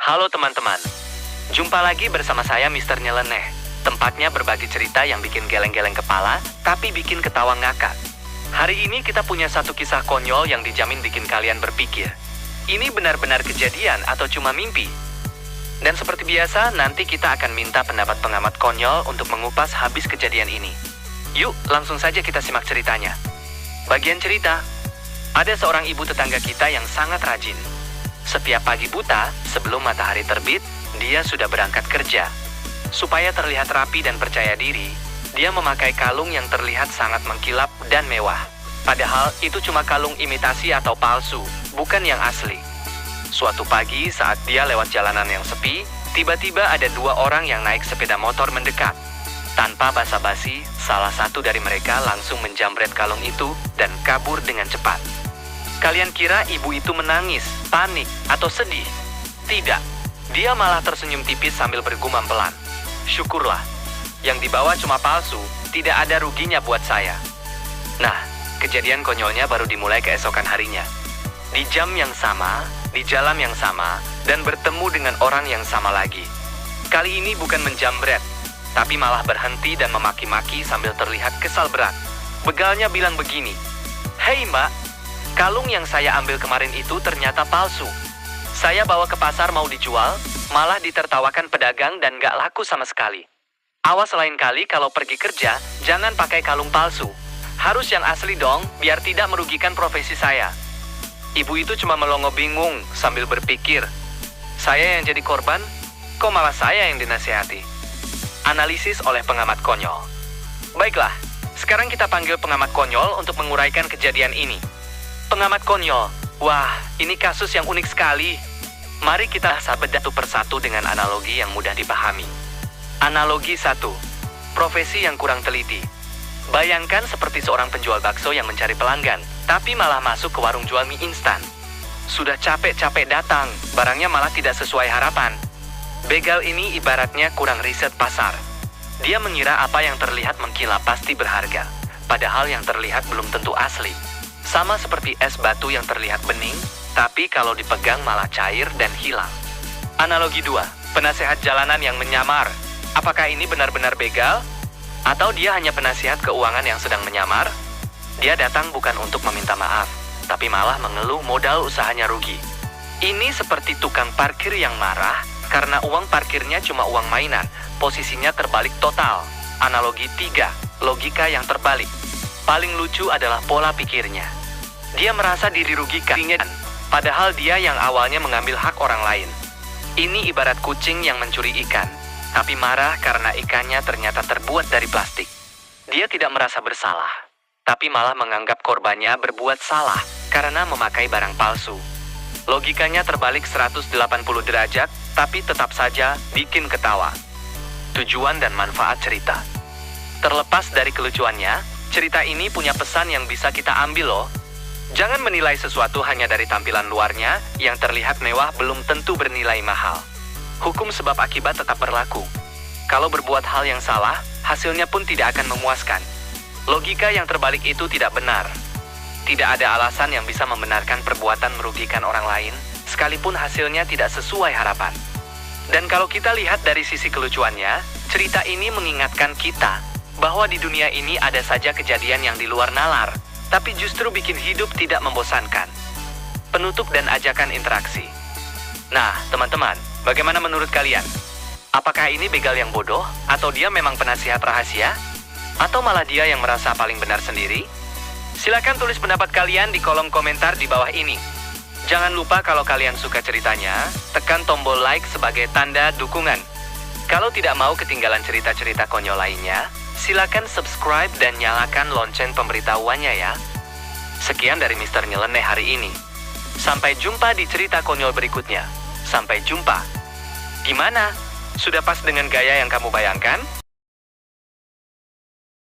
Halo teman-teman, jumpa lagi bersama saya Mr. Nyeleneh. Tempatnya berbagi cerita yang bikin geleng-geleng kepala, tapi bikin ketawa ngakak. Hari ini kita punya satu kisah konyol yang dijamin bikin kalian berpikir. Ini benar-benar kejadian atau cuma mimpi? Dan seperti biasa, nanti kita akan minta pendapat pengamat konyol untuk mengupas habis kejadian ini. Yuk, langsung saja kita simak ceritanya. Bagian cerita. Ada seorang ibu tetangga kita yang sangat rajin. Setiap pagi buta, sebelum matahari terbit, dia sudah berangkat kerja. Supaya terlihat rapi dan percaya diri, dia memakai kalung yang terlihat sangat mengkilap dan mewah. Padahal itu cuma kalung imitasi atau palsu, bukan yang asli. Suatu pagi saat dia lewat jalanan yang sepi, tiba-tiba ada dua orang yang naik sepeda motor mendekat. Tanpa basa-basi, salah satu dari mereka langsung menjamret kalung itu dan kabur dengan cepat. Kalian kira ibu itu menangis, panik, atau sedih? Tidak, dia malah tersenyum tipis sambil bergumam pelan. Syukurlah, yang dibawa cuma palsu, tidak ada ruginya buat saya. Nah, kejadian konyolnya baru dimulai keesokan harinya. Di jam yang sama, di jalan yang sama, dan bertemu dengan orang yang sama lagi. Kali ini bukan menjamret, tapi malah berhenti dan memaki-maki sambil terlihat kesal berat. Begalnya bilang begini, "Hei mbak, kalung yang saya ambil kemarin itu ternyata palsu. Saya bawa ke pasar mau dijual, malah ditertawakan pedagang dan gak laku sama sekali. Awas lain kali kalau pergi kerja, jangan pakai kalung palsu. Harus yang asli dong, biar tidak merugikan profesi saya." Ibu itu cuma melongo bingung sambil berpikir, saya yang jadi korban, kok malah saya yang dinasihati? Analisis oleh pengamat konyol. Baiklah, sekarang kita panggil pengamat konyol untuk menguraikan kejadian ini. Pengamat konyol, wah, ini kasus yang unik sekali. Mari kita bedah satu persatu dengan analogi yang mudah dipahami. Analogi 1. Profesi yang kurang teliti. Bayangkan seperti seorang penjual bakso yang mencari pelanggan, tapi malah masuk ke warung jual mie instan. Sudah capek-capek datang, barangnya malah tidak sesuai harapan. Begal ini ibaratnya kurang riset pasar. Dia mengira apa yang terlihat mengkilap pasti berharga, padahal yang terlihat belum tentu asli. Sama seperti es batu yang terlihat bening, tapi kalau dipegang malah cair dan hilang. Analogi 2. Penasehat jalanan yang menyamar. Apakah ini benar-benar begal? Atau dia hanya penasihat keuangan yang sedang menyamar? Dia datang bukan untuk meminta maaf, tapi malah mengeluh modal usahanya rugi. Ini seperti tukang parkir yang marah karena uang parkirnya cuma uang mainan, posisinya terbalik total. Analogi 3. Logika yang terbalik. Paling lucu adalah pola pikirnya. Dia merasa diri rugikan, padahal dia yang awalnya mengambil hak orang lain. Ini ibarat kucing yang mencuri ikan, tapi marah karena ikannya ternyata terbuat dari plastik. Dia tidak merasa bersalah, tapi malah menganggap korbannya berbuat salah karena memakai barang palsu. Logikanya terbalik 180 derajat, tapi tetap saja bikin ketawa. Tujuan dan manfaat cerita. Terlepas dari kelucuannya, cerita ini punya pesan yang bisa kita ambil loh. Jangan menilai sesuatu hanya dari tampilan luarnya, yang terlihat mewah belum tentu bernilai mahal. Hukum sebab akibat tetap berlaku. Kalau berbuat hal yang salah, hasilnya pun tidak akan memuaskan. Logika yang terbalik itu tidak benar. Tidak ada alasan yang bisa membenarkan perbuatan merugikan orang lain, sekalipun hasilnya tidak sesuai harapan. Dan kalau kita lihat dari sisi kelucuannya, cerita ini mengingatkan kita bahwa di dunia ini ada saja kejadian yang di luar nalar, tapi justru bikin hidup tidak membosankan. Penutup dan ajakan interaksi. Nah, teman-teman, bagaimana menurut kalian? Apakah ini begal yang bodoh? Atau dia memang penasihat rahasia? Atau malah dia yang merasa paling benar sendiri? Silakan tulis pendapat kalian di kolom komentar di bawah ini. Jangan lupa kalau kalian suka ceritanya, tekan tombol like sebagai tanda dukungan. Kalau tidak mau ketinggalan cerita-cerita konyol lainnya, silakan subscribe dan nyalakan lonceng pemberitahuannya ya. Sekian dari Mr. Nyeleneh hari ini. Sampai jumpa di cerita konyol berikutnya. Sampai jumpa. Gimana? Sudah pas dengan gaya yang kamu bayangkan?